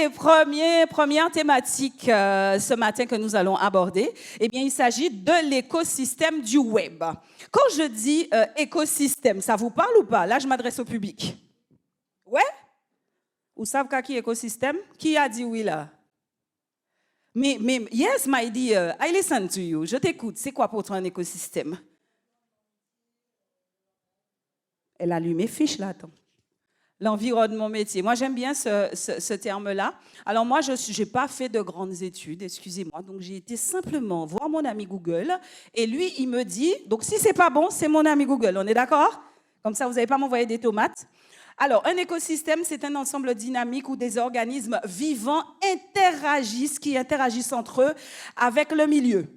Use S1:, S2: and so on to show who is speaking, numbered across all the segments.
S1: première thématique ce matin que nous allons aborder, eh bien, il s'agit de l'écosystème du web. Quand je dis écosystème, ça vous parle ou pas? Là, je m'adresse au public. Ouais? Vous savez quoi qui est écosystème? Qui a dit oui là? Mais, yes, my dear, I listen to you. Je t'écoute. C'est quoi pour toi un écosystème? Elle allume mes fiches là, attends. L'environnement métier. Moi, j'aime bien ce terme-là. Alors, moi, je n'ai pas fait de grandes études, excusez-moi. Donc, j'ai été simplement voir mon ami Google. Et lui, il me dit, donc si c'est pas bon, c'est mon ami Google. On est d'accord? Comme ça, vous n'allez pas m'envoyer des tomates. Alors, un écosystème, c'est un ensemble dynamique où des organismes vivants qui interagissent entre eux avec le milieu.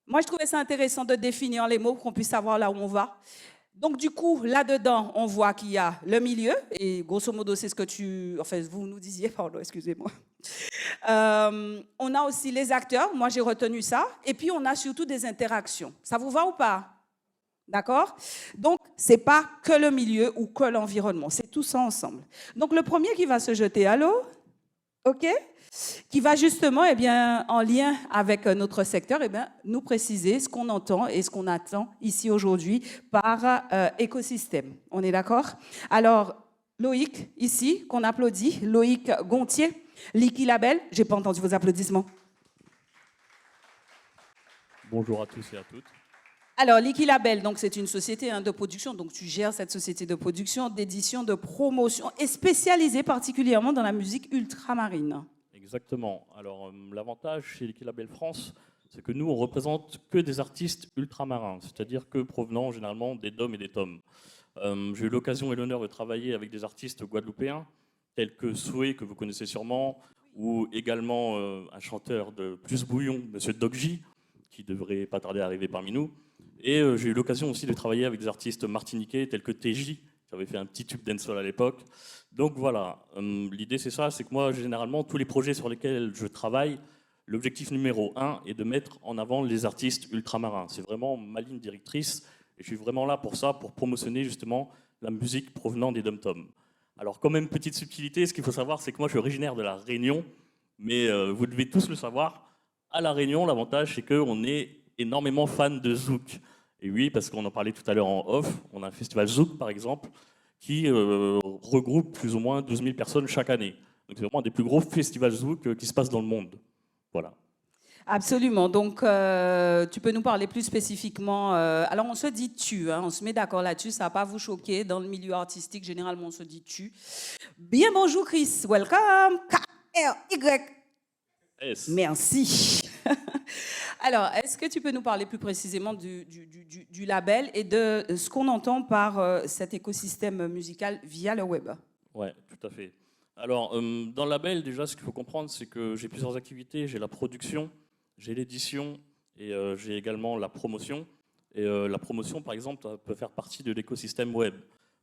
S1: Moi, je trouvais ça intéressant de définir les mots pour qu'on puisse savoir là où on va. Donc, du coup, là-dedans, on voit qu'il y a le milieu, et grosso modo, c'est ce que vous nous disiez, pardon, excusez-moi. On a aussi les acteurs, moi j'ai retenu ça, et puis on a surtout des interactions. Ça vous va ou pas? D'accord? Donc, ce n'est pas que le milieu ou que l'environnement, c'est tout ça ensemble. Donc, le premier qui va se jeter à l'eau, OK? Qui va justement, eh bien, en lien avec notre secteur, eh bien, nous préciser ce qu'on entend et ce qu'on attend ici aujourd'hui par écosystème. On est d'accord? Alors, Loïc, ici, qu'on applaudit, Loïc Gontier, Liquilabel, je n'ai pas entendu vos applaudissements.
S2: Bonjour à tous et à toutes.
S1: Alors, Liquilabel, donc c'est une société de production, donc tu gères cette société de production, d'édition, de promotion et spécialisée particulièrement dans la musique ultramarine.
S2: Exactement. Alors, l'avantage chez Liquilabel France, c'est que nous, on représente que des artistes ultramarins, c'est-à-dire que provenant généralement des DOM et des TOM. J'ai eu l'occasion et l'honneur de travailler avec des artistes guadeloupéens, tels que Soué, que vous connaissez sûrement, ou également un chanteur de Plus Bouillon, Monsieur Dogji, qui devrait pas tarder à arriver parmi nous. Et j'ai eu l'occasion aussi de travailler avec des artistes martiniquais tels que TJ, qui avait fait un petit tube dancehall à l'époque. Donc voilà, l'idée c'est ça, c'est que moi généralement tous les projets sur lesquels je travaille, l'objectif numéro 1 est de mettre en avant les artistes ultramarins. C'est vraiment ma ligne directrice et je suis vraiment là pour ça, pour promotionner justement la musique provenant des dom-toms. Alors quand même, petite subtilité, ce qu'il faut savoir c'est que moi je suis originaire de la Réunion, mais vous devez tous le savoir, à la Réunion l'avantage c'est qu'on est énormément fan de zouk. Et oui, parce qu'on en parlait tout à l'heure en off, on a un festival zouk par exemple, qui regroupe plus ou moins 12 000 personnes chaque année. Donc c'est vraiment un des plus gros festivals zouk qui se passe dans le monde. Voilà.
S1: Absolument. Donc, tu peux nous parler plus spécifiquement. Alors, on se dit tu, hein, on se met d'accord là-dessus, ça ne va pas vous choquer. Dans le milieu artistique, généralement, on se dit tu. Bien, bonjour Chris, welcome. K-R-Y.
S2: S.
S1: Merci. Alors, est-ce que tu peux nous parler plus précisément du label et de ce qu'on entend par cet écosystème musical via le web?
S2: Oui, tout à fait. Alors, dans le label, déjà, ce qu'il faut comprendre, c'est que j'ai plusieurs activités. J'ai la production, j'ai l'édition et j'ai également la promotion. Et la promotion, par exemple, ça peut faire partie de l'écosystème web.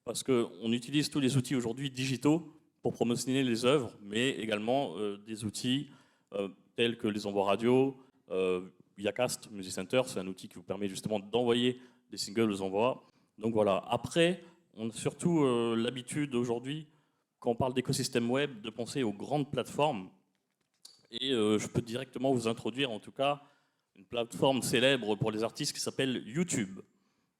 S2: Parce qu'on utilise tous les outils aujourd'hui digitaux pour promotionner les œuvres, mais également des outils tels que les envois radio, Yacast Music Center, c'est un outil qui vous permet justement d'envoyer des singles aux envois. Donc voilà. Après, on a surtout l'habitude aujourd'hui, quand on parle d'écosystème web, de penser aux grandes plateformes. Et je peux directement vous introduire en tout cas une plateforme célèbre pour les artistes qui s'appelle YouTube.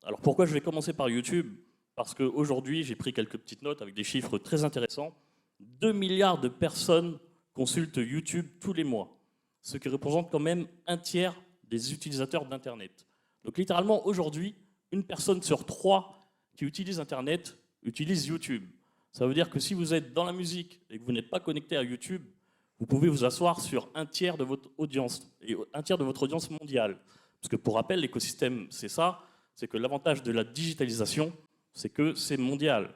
S2: Alors pourquoi je vais commencer par YouTube? Parce qu'aujourd'hui, j'ai pris quelques petites notes avec des chiffres très intéressants. 2 milliards de personnes consultent YouTube tous les mois, ce qui représente quand même un tiers des utilisateurs d'Internet. Donc littéralement, aujourd'hui, une personne sur 3 qui utilise Internet utilise YouTube. Ça veut dire que si vous êtes dans la musique et que vous n'êtes pas connecté à YouTube, vous pouvez vous asseoir sur un tiers de votre audience, et un tiers de votre audience mondiale. Parce que pour rappel, l'écosystème, c'est ça, c'est que l'avantage de la digitalisation, c'est que c'est mondial.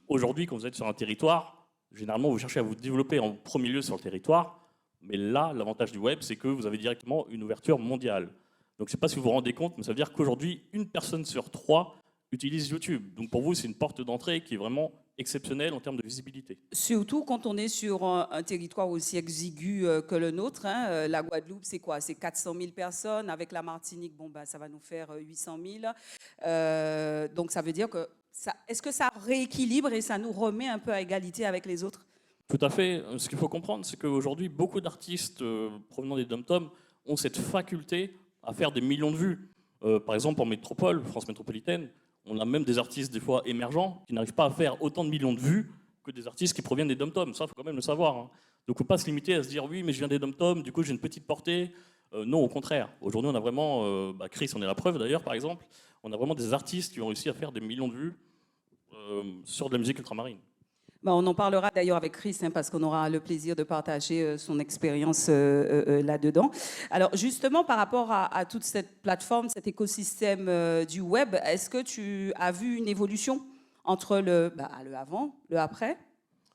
S2: Aujourd'hui, quand vous êtes sur un territoire, généralement, vous cherchez à vous développer en premier lieu sur le territoire, mais là, l'avantage du web, c'est que vous avez directement une ouverture mondiale. Donc, je ne sais pas si vous vous rendez compte, mais ça veut dire qu'aujourd'hui, une personne sur 3 utilise YouTube. Donc, pour vous, c'est une porte d'entrée qui est vraiment exceptionnelle en termes de visibilité.
S1: Surtout quand on est sur un territoire aussi exigu que le nôtre. Hein. La Guadeloupe, c'est quoi? C'est 400 000 personnes. Avec la Martinique, bon, bah, ça va nous faire 800 000. Donc, ça veut dire que est-ce que ça rééquilibre et ça nous remet un peu à égalité avec les autres?
S2: Tout à fait. Ce qu'il faut comprendre, c'est qu'aujourd'hui, beaucoup d'artistes provenant des dom-toms ont cette faculté à faire des millions de vues. Par exemple, en métropole, France métropolitaine, on a même des artistes des fois émergents qui n'arrivent pas à faire autant de millions de vues que des artistes qui proviennent des dom-toms. Ça, il faut quand même le savoir, hein. Donc, il ne faut pas se limiter à se dire oui, mais je viens des dom-toms, du coup j'ai une petite portée. Non, au contraire. Aujourd'hui, on a vraiment, Chris en est la preuve d'ailleurs, par exemple, on a vraiment des artistes qui ont réussi à faire des millions de vues sur de la musique ultramarine.
S1: Ben, on en parlera d'ailleurs avec Chris, hein, parce qu'on aura le plaisir de partager son expérience là-dedans. Alors justement, par rapport à toute cette plateforme, cet écosystème du web, est-ce que tu as vu une évolution entre le avant, le après?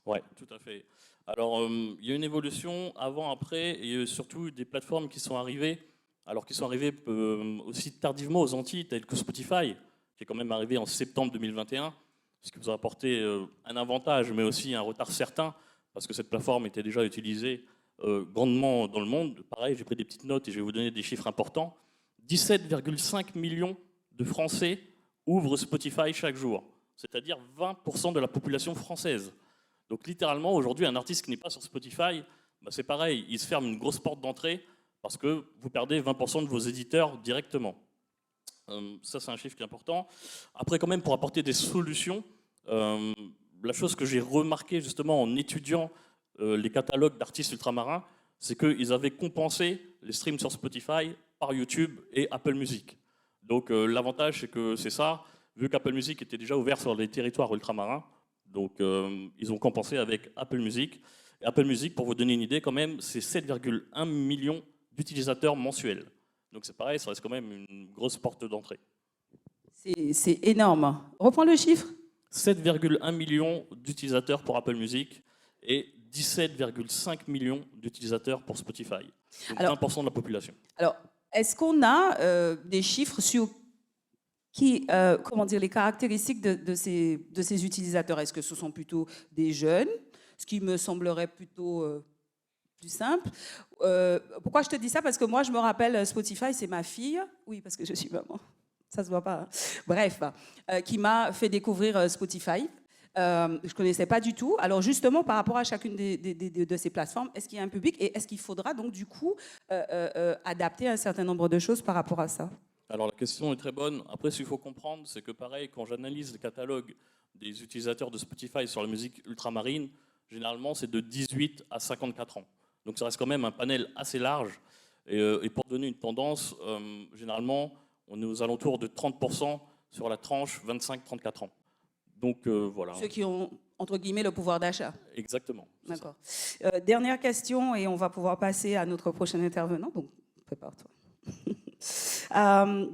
S2: Oui, tout à fait. Alors, il y a une évolution avant-après, et surtout des plateformes qui sont arrivées, alors qui sont arrivées aussi tardivement aux Antilles, telles que Spotify, qui est quand même arrivé en septembre 2021, ce qui vous a apporté un avantage, mais aussi un retard certain, parce que cette plateforme était déjà utilisée grandement dans le monde. Pareil, j'ai pris des petites notes et je vais vous donner des chiffres importants. 17,5 millions de Français ouvrent Spotify chaque jour, c'est-à-dire 20% de la population française. Donc littéralement, aujourd'hui, un artiste qui n'est pas sur Spotify, bah, c'est pareil, il se ferme une grosse porte d'entrée parce que vous perdez 20% de vos éditeurs directement. Ça, c'est un chiffre qui est important. Après, quand même, pour apporter des solutions, la chose que j'ai remarqué justement en étudiant les catalogues d'artistes ultramarins, c'est qu'ils avaient compensé les streams sur Spotify par YouTube et Apple Music. Donc l'avantage, c'est que c'est ça, vu qu'Apple Music était déjà ouvert sur les territoires ultramarins, donc ils ont compensé avec Apple Music. Et Apple Music, pour vous donner une idée, quand même, c'est 7,1 millions d'utilisateurs mensuels. Donc c'est pareil, ça reste quand même une grosse porte d'entrée.
S1: C'est énorme. Reprends le chiffre.
S2: 7,1 millions d'utilisateurs pour Apple Music et 17,5 millions d'utilisateurs pour Spotify. Donc alors, 20% de la population.
S1: Alors, est-ce qu'on a des chiffres sur comment dire, les caractéristiques de ces utilisateurs? Est-ce que ce sont plutôt des jeunes, ce qui me semblerait plutôt plus simple? Pourquoi je te dis ça? Parce que moi, je me rappelle, Spotify, c'est ma fille. Oui, parce que je suis maman. Ça se voit pas. Hein. Bref, qui m'a fait découvrir Spotify. Je ne connaissais pas du tout. Alors justement, par rapport à chacune de ces plateformes, est-ce qu'il y a un public et est-ce qu'il faudra donc du coup adapter un certain nombre de choses par rapport à ça?
S2: Alors la question est très bonne. Après, ce qu'il faut comprendre, c'est que pareil, quand j'analyse le catalogue des utilisateurs de Spotify sur la musique ultramarine, généralement c'est de 18 à 54 ans. Donc ça reste quand même un panel assez large. Et pour donner une tendance, généralement, on est aux alentours de 30% sur la tranche 25-34 ans. Donc voilà.
S1: Ceux qui ont, entre guillemets, le pouvoir d'achat.
S2: Exactement.
S1: D'accord. Dernière question et on va pouvoir passer à notre prochain intervenant. Donc, prépare-toi.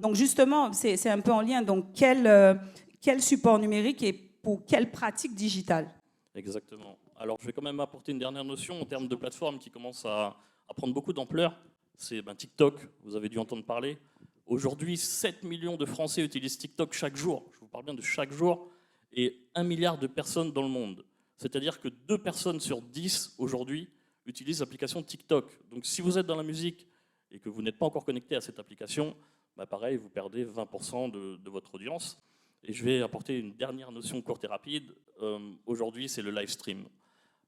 S1: Donc justement, c'est un peu en lien. Donc, quel support numérique et pour quelle pratique digitale?
S2: Exactement. Alors, je vais quand même apporter une dernière notion en termes de plateforme qui commence à prendre beaucoup d'ampleur. C'est TikTok, vous avez dû entendre parler. Aujourd'hui, 7 millions de Français utilisent TikTok chaque jour. Je vous parle bien de chaque jour. Et 1 milliard de personnes dans le monde. C'est-à-dire que 2 personnes sur 10 aujourd'hui utilisent l'application TikTok. Donc si vous êtes dans la musique et que vous n'êtes pas encore connecté à cette application, bah pareil, vous perdez 20% de votre audience. Et je vais apporter une dernière notion courte et rapide. Aujourd'hui, c'est le live stream.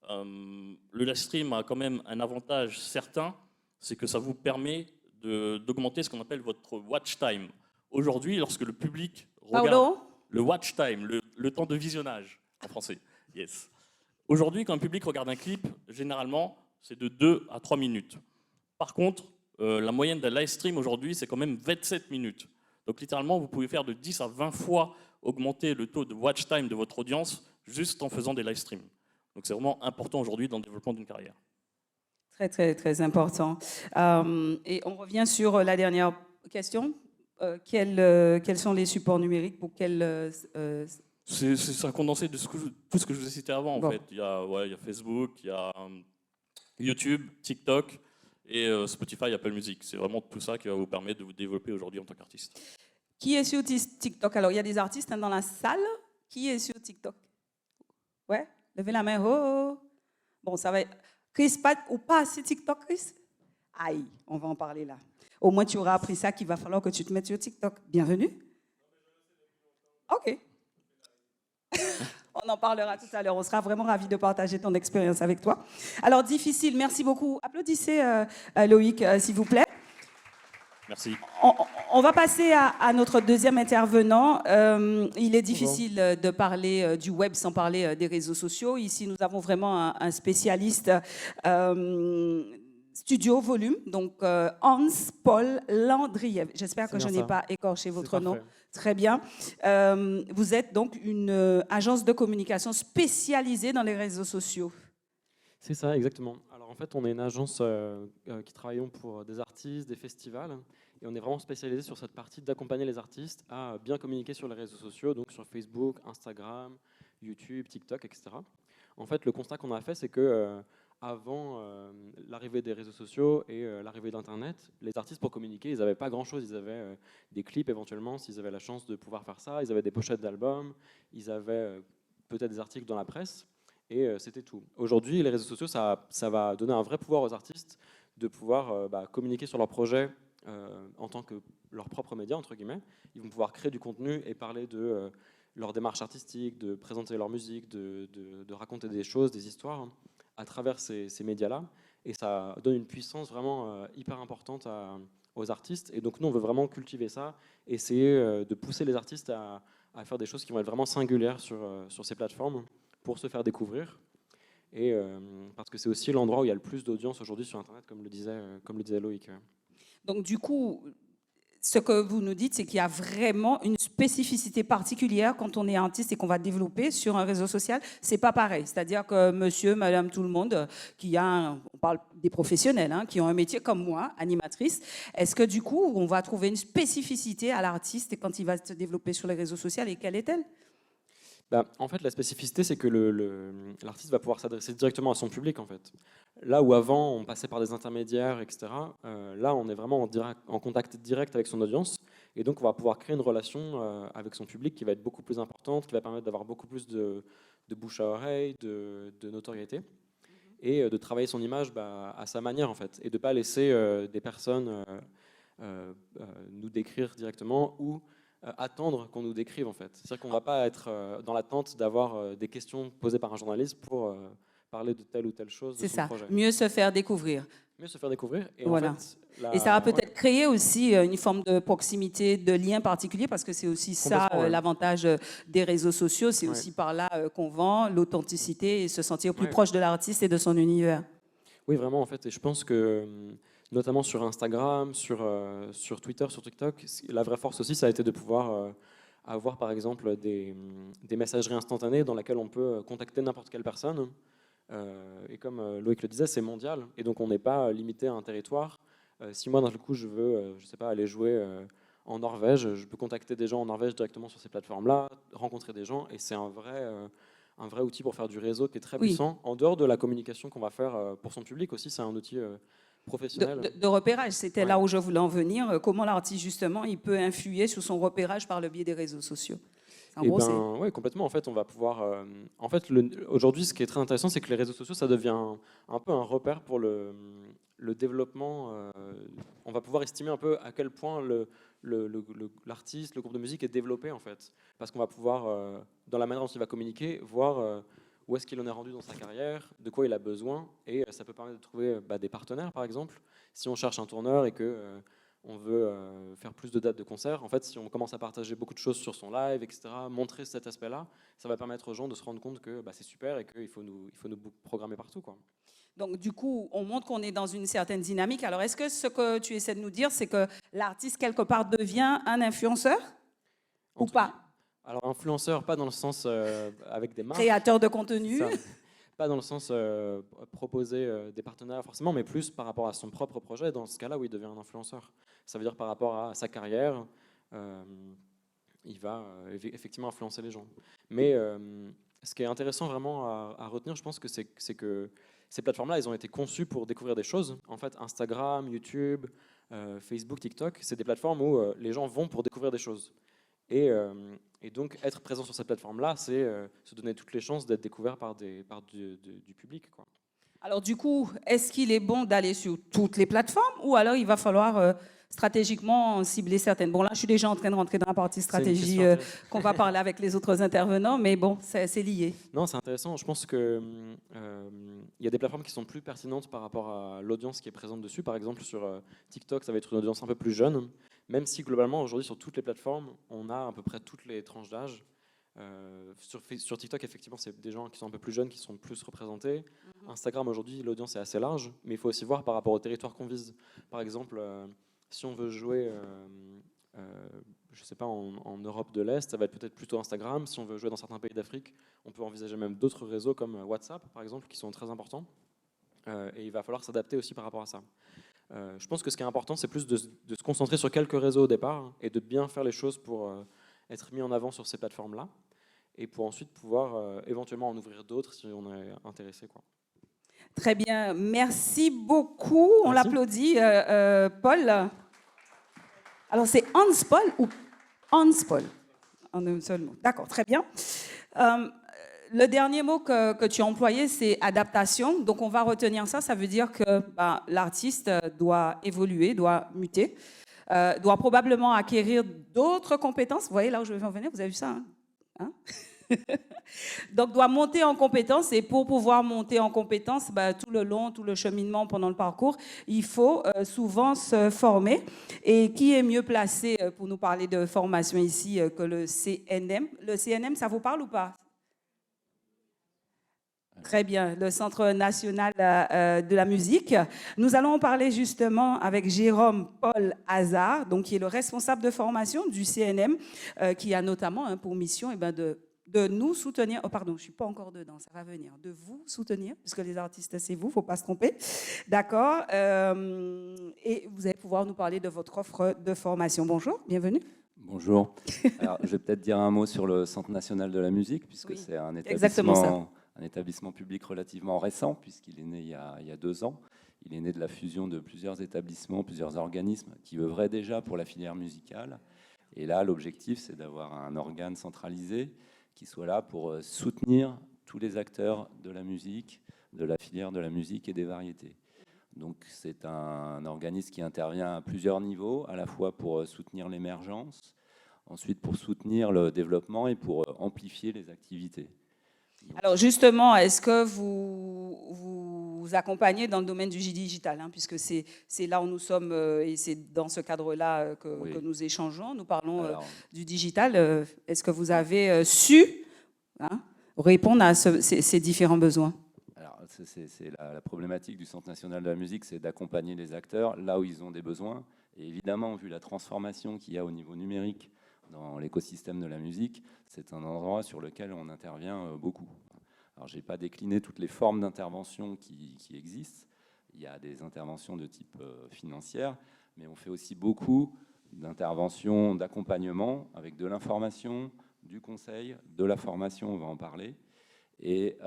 S2: Le live stream a quand même un avantage certain, c'est que ça vous permet d'augmenter ce qu'on appelle votre watch time. Aujourd'hui, lorsque le public regarde...
S1: Paulo ?
S2: Le watch time, le temps de visionnage en français. Yes. Aujourd'hui, quand un public regarde un clip, généralement, c'est de 2 à 3 minutes. Par contre, la moyenne d'un live stream aujourd'hui, c'est quand même 27 minutes. Donc littéralement, vous pouvez faire de 10 à 20 fois augmenter le taux de watch time de votre audience juste en faisant des live streams. Donc c'est vraiment important aujourd'hui dans le développement d'une carrière.
S1: Très, très, très important. Et on revient sur la dernière question. Quels sont les supports numériques pour quels...
S2: C'est un condensé de tout ce que je vous ai cité avant.
S1: Bon.
S2: En fait. Il y a Facebook, il y a YouTube, TikTok et Spotify, Apple Music. C'est vraiment tout ça qui va vous permettre de vous développer aujourd'hui en tant qu'artiste.
S1: Qui est sur TikTok? Alors, il y a des artistes dans la salle. Qui est sur TikTok? Ouais, levez la main. Oh. Bon, ça va être... Chris, ou pas sur TikTok, Chris? Aïe, on va en parler là. Au moins, tu auras appris ça qu'il va falloir que tu te mettes sur TikTok. Bienvenue. OK. On en parlera tout à l'heure. On sera vraiment ravis de partager ton expérience avec toi. Alors, difficile, merci beaucoup. Applaudissez Loïc, s'il vous plaît.
S2: Merci.
S1: On va passer à notre deuxième intervenant. Il est difficile de parler du web sans parler des réseaux sociaux. Ici, nous avons vraiment un spécialiste studio volume, donc Hans-Paul Landriev. J'espère que je n'ai pas écorché votre nom. Très bien. Vous êtes donc une agence de communication spécialisée dans les réseaux sociaux.
S3: C'est ça, exactement. Alors en fait, on est une agence qui travaillons pour des artistes, des festivals, et on est vraiment spécialisé sur cette partie d'accompagner les artistes à bien communiquer sur les réseaux sociaux, donc sur Facebook, Instagram, YouTube, TikTok, etc. En fait, le constat qu'on a fait, c'est que avant l'arrivée des réseaux sociaux et l'arrivée d'Internet, les artistes pour communiquer, ils n'avaient pas grand-chose. Ils avaient des clips éventuellement, s'ils avaient la chance de pouvoir faire ça. Ils avaient des pochettes d'albums, ils avaient peut-être des articles dans la presse. Et c'était tout. Aujourd'hui, les réseaux sociaux, ça va donner un vrai pouvoir aux artistes de pouvoir communiquer sur leur projet en tant que leur propre média, entre guillemets. Ils vont pouvoir créer du contenu et parler de leur démarche artistique, de présenter leur musique, de raconter des choses, des histoires à travers ces médias-là. Et ça donne une puissance vraiment hyper importante aux artistes. Et donc nous, on veut vraiment cultiver ça, essayer de pousser les artistes à faire des choses qui vont être vraiment singulières sur ces plateformes, pour se faire découvrir, et parce que c'est aussi l'endroit où il y a le plus d'audience aujourd'hui sur Internet, comme le disait Loïc.
S1: Donc du coup, ce que vous nous dites, c'est qu'il y a vraiment une spécificité particulière quand on est artiste et qu'on va développer sur un réseau social. C'est pas pareil. C'est-à-dire que monsieur, madame, tout le monde, on parle des professionnels, hein, qui ont un métier comme moi, animatrice, est-ce que du coup, on va trouver une spécificité à l'artiste quand il va se développer sur les réseaux sociaux, et quelle est-elle ?
S3: En fait, la spécificité, c'est que l'artiste va pouvoir s'adresser directement à son public, en fait. Là où avant, on passait par des intermédiaires, etc., là, on est vraiment en contact direct avec son audience. Et donc, on va pouvoir créer une relation avec son public qui va être beaucoup plus importante, qui va permettre d'avoir beaucoup plus de bouche à oreille, de notoriété, et de travailler son image à sa manière, en fait. Et de ne pas laisser des personnes nous décrire directement ou attendre qu'on nous décrive, en fait. C'est-à-dire qu'on ne va pas être dans l'attente d'avoir des questions posées par un journaliste pour parler de telle ou telle chose de son projet.
S1: C'est ça, mieux se faire découvrir.
S3: Mieux se faire découvrir. Et
S1: voilà.
S3: En fait,
S1: et ça va peut-être créer aussi une forme de proximité, de lien particulier, parce que c'est aussi ça l'avantage des réseaux sociaux. C'est aussi par là qu'on vend l'authenticité et se sentir plus proche de l'artiste et de son univers.
S3: Oui, vraiment, en fait. Et je pense que notamment sur Instagram, sur Twitter, sur TikTok, la vraie force aussi, ça a été de pouvoir avoir, par exemple, des messageries instantanées dans lesquelles on peut contacter n'importe quelle personne. Et comme Loïc le disait, c'est mondial. Et donc, on n'est pas limité à un territoire. Si moi, d'un coup, je veux, je sais pas, aller jouer en Norvège, je peux contacter des gens en Norvège directement sur ces plateformes-là, rencontrer des gens, et c'est un vrai outil pour faire du réseau qui est très puissant. En dehors de la communication qu'on va faire pour son public aussi, c'est un outil professionnel.
S1: De repérage, c'était là où je voulais en venir. Comment l'artiste, justement, il peut influer sur son repérage par le biais des réseaux sociaux.
S3: Oui, complètement. En fait, on va pouvoir. Aujourd'hui, ce qui est très intéressant, c'est que les réseaux sociaux, ça devient un peu un repère pour le développement. On va pouvoir estimer un peu à quel point l'artiste, le groupe de musique est développé, en fait, parce qu'on va pouvoir, dans la manière dont il va communiquer, voir où est-ce qu'il en est rendu dans sa carrière, de quoi il a besoin, et ça peut permettre de trouver des partenaires, par exemple. Si on cherche un tourneur et que on veut faire plus de dates de concert, en fait, si on commence à partager beaucoup de choses sur son live, etc., montrer cet aspect-là, ça va permettre aux gens de se rendre compte que c'est super et qu'il faut nous programmer partout, quoi.
S1: Donc, du coup, on montre qu'on est dans une certaine dynamique. Alors, est-ce que ce que tu essaies de nous dire, c'est que l'artiste, quelque part, devient un influenceur ou pas?
S3: Alors, influenceur, pas dans le sens avec des marques.
S1: Créateur de contenu.
S3: Pas dans le sens proposer des partenaires forcément, mais plus par rapport à son propre projet. Dans ce cas-là, oui, il devient un influenceur. Ça veut dire par rapport à sa carrière, il va effectivement influencer les gens. Mais ce qui est intéressant vraiment à retenir, je pense que c'est que ces plateformes-là, elles ont été conçues pour découvrir des choses. En fait, Instagram, YouTube, Facebook, TikTok, c'est des plateformes où les gens vont pour découvrir des choses. Et donc, être présent sur cette plateforme-là, c'est se donner toutes les chances d'être découvert par du public, quoi.
S1: Alors du coup, est-ce qu'il est bon d'aller sur toutes les plateformes ou alors il va falloir stratégiquement cibler certaines? Bon, là, je suis déjà en train de rentrer dans la partie
S3: C'est une
S1: stratégie
S3: question intéressante.
S1: qu'on va parler avec les autres intervenants, mais bon, c'est lié.
S3: Non, c'est intéressant. Je pense que il y a des plateformes qui sont plus pertinentes par rapport à l'audience qui est présente dessus. Par exemple, sur TikTok, ça va être une audience un peu plus jeune, même si globalement, aujourd'hui, sur toutes les plateformes, on a à peu près toutes les tranches d'âge. Sur TikTok, effectivement, c'est des gens qui sont un peu plus jeunes qui sont plus représentés. Instagram, aujourd'hui, l'audience est assez large, mais il faut aussi voir par rapport au territoire qu'on vise. Par exemple, si on veut jouer, je sais pas, en Europe de l'Est, ça va être peut-être plutôt Instagram. Si on veut jouer dans certains pays d'Afrique, on peut envisager même d'autres réseaux comme WhatsApp, par exemple, qui sont très importants. Et il va falloir s'adapter aussi par rapport à ça. Je pense que ce qui est important, c'est plus de se concentrer sur quelques réseaux au départ et de bien faire les choses pour être mis en avant sur ces plateformes-là et pour ensuite pouvoir éventuellement en ouvrir d'autres si on est intéressé, quoi.
S1: Très bien, merci beaucoup. On
S3: Merci.
S1: l'applaudit, Paul. Alors, c'est Hans Paul ou Hans Paul? En un seul mot. D'accord, très bien. Le dernier mot que tu as employé, c'est adaptation. Donc, on va retenir ça. Ça veut dire que l'artiste doit évoluer, doit muter, doit probablement acquérir d'autres compétences. Vous voyez là où je vais en venir? Vous avez vu ça, hein? Donc, doit monter en compétences. Et pour pouvoir monter en compétences, tout le long, tout le cheminement pendant le parcours, il faut souvent se former. Et qui est mieux placé pour nous parler de formation ici que le CNM? Le CNM, ça vous parle ou pas? Très bien, le Centre national de la musique. Nous allons en parler justement avec Jérôme Paul Hazard, donc, qui est le responsable de formation du CNM, qui a notamment pour mission de nous soutenir. Oh, pardon, je ne suis pas encore dedans, ça va venir. De vous soutenir, puisque les artistes, c'est vous, il ne faut pas se tromper. D'accord. Et vous allez pouvoir nous parler de votre offre de formation. Bonjour, bienvenue.
S4: Bonjour. Alors, je vais peut-être dire un mot sur le Centre national de la musique, puisque
S1: Oui,
S4: c'est un
S1: exactement ça.
S4: établissement public relativement récent, puisqu'il est né il y a 2 ans. Il est né de la fusion de plusieurs établissements, plusieurs organismes qui œuvraient déjà pour la filière musicale. Et là, l'objectif, c'est d'avoir un organe centralisé qui soit là pour soutenir tous les acteurs de la musique, de la filière de la musique et des variétés. Donc c'est un organisme qui intervient à plusieurs niveaux, à la fois pour soutenir l'émergence, ensuite pour soutenir le développement et pour amplifier les activités. Donc,
S1: Alors justement, est-ce que vous accompagnez dans le domaine du digital, hein, puisque c'est là où nous sommes et c'est dans ce cadre-là
S4: oui.
S1: que nous échangeons, nous parlons
S4: Alors,
S1: du digital. Est-ce que vous avez su répondre à ces différents besoins?
S4: alors, c'est la problématique du Centre national de la musique, c'est d'accompagner les acteurs là où ils ont des besoins. Et évidemment, vu la transformation qu'il y a au niveau numérique dans l'écosystème de la musique, c'est un endroit sur lequel on intervient beaucoup. Alors, je n'ai pas décliné toutes les formes d'intervention qui existent. Il y a des interventions de type financière, mais on fait aussi beaucoup d'interventions d'accompagnement avec de l'information, du conseil, de la formation, on va en parler, et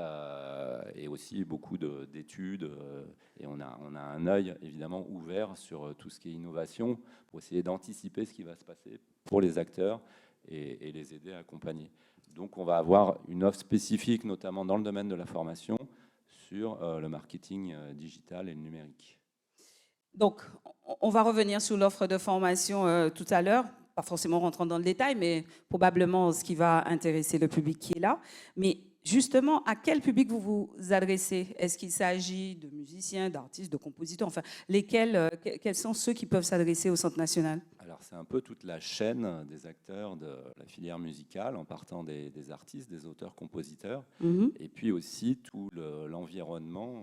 S4: aussi beaucoup d'études. Et on a un œil évidemment ouvert sur tout ce qui est innovation pour essayer d'anticiper ce qui va se passer pour les acteurs et les aider à accompagner. Donc on va avoir une offre spécifique, notamment dans le domaine de la formation, sur le marketing digital et le numérique.
S1: Donc, on va revenir sur l'offre de formation tout à l'heure, pas forcément rentrant dans le détail, mais probablement ce qui va intéresser le public qui est là. Mais justement, à quel public vous vous adressez? Est-ce qu'il s'agit de musiciens, d'artistes, de compositeurs? Enfin, quels sont ceux qui peuvent s'adresser au Centre national?
S4: Alors c'est un peu toute la chaîne des acteurs de la filière musicale, en partant des artistes, des auteurs, compositeurs, et puis aussi tout l'environnement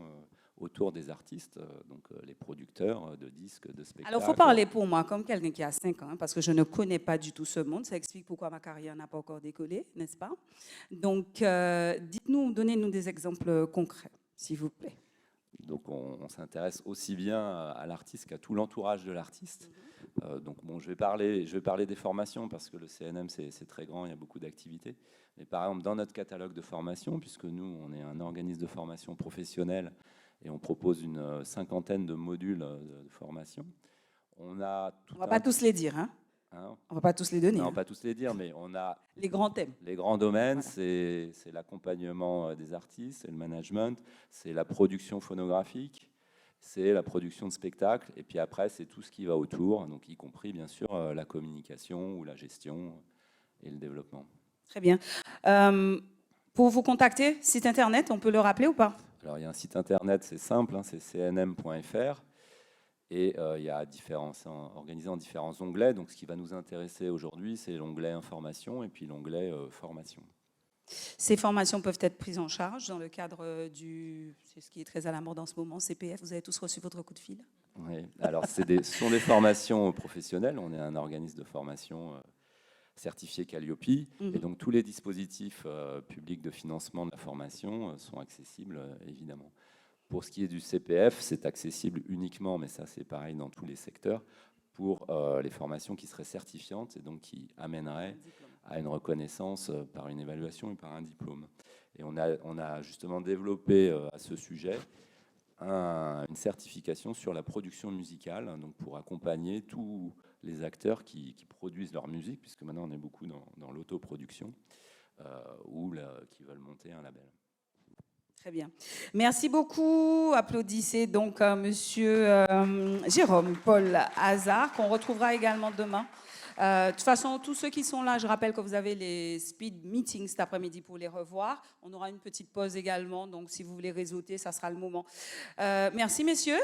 S4: autour des artistes, donc les producteurs de disques, de spectacles.
S1: Alors, il faut parler pour moi, comme quelqu'un qui a 5 ans, hein, parce que je ne connais pas du tout ce monde. Ça explique pourquoi ma carrière n'a pas encore décollé, n'est-ce pas? Donc, dites-nous, donnez-nous des exemples concrets, s'il vous plaît.
S4: Donc, on s'intéresse aussi bien à l'artiste qu'à tout l'entourage de l'artiste. Donc, bon, je vais parler des formations parce que le CNM, c'est très grand, il y a beaucoup d'activités. Mais par exemple, dans notre catalogue de formation, puisque nous, on est un organisme de formation professionnelle et on propose une 50aine de modules de formation, on a
S1: On ne va pas tous les dire, hein?
S4: Hein.
S1: On ne va pas tous les donner.
S4: Non,
S1: hein.
S4: pas tous les dire, mais on a
S1: Les grands thèmes.
S4: les grands domaines,
S1: Voilà.
S4: c'est l'accompagnement des artistes, c'est le management, c'est la production phonographique, c'est la production de spectacles, et puis après, c'est tout ce qui va autour, donc y compris, bien sûr, la communication ou la gestion et le développement.
S1: Très bien. Pour vous contacter, site internet, on peut le rappeler ou pas?
S4: Alors, il y a un site internet, c'est simple, hein, c'est cnm.fr. Et il y a organisé en différents onglets. Donc, ce qui va nous intéresser aujourd'hui, c'est l'onglet information et puis l'onglet formation.
S1: Ces formations peuvent être prises en charge dans le cadre c'est ce qui est très à la mode en ce moment, CPF. Vous avez tous reçu votre coup de fil?
S4: Oui. Alors, ce sont des formations professionnelles. On est un organisme de formation certifié Calliope. Et donc, tous les dispositifs publics de financement de la formation sont accessibles, évidemment. Pour ce qui est du CPF, c'est accessible uniquement, mais ça c'est pareil dans tous les secteurs, pour les formations qui seraient certifiantes et donc qui amèneraient à une reconnaissance par une évaluation et par un diplôme. Et on a justement développé à ce sujet une certification sur la production musicale, donc pour accompagner tous les acteurs qui produisent leur musique, puisque maintenant on est beaucoup dans l'autoproduction, ou qui veulent monter un label.
S1: Très bien. Merci beaucoup. Applaudissez donc Monsieur Jérôme Paul Hazard, qu'on retrouvera également demain. De toute façon, tous ceux qui sont là, je rappelle que vous avez les speed meetings cet après-midi pour les revoir. On aura une petite pause également, donc si vous voulez réseauter, ça sera le moment. Merci, messieurs.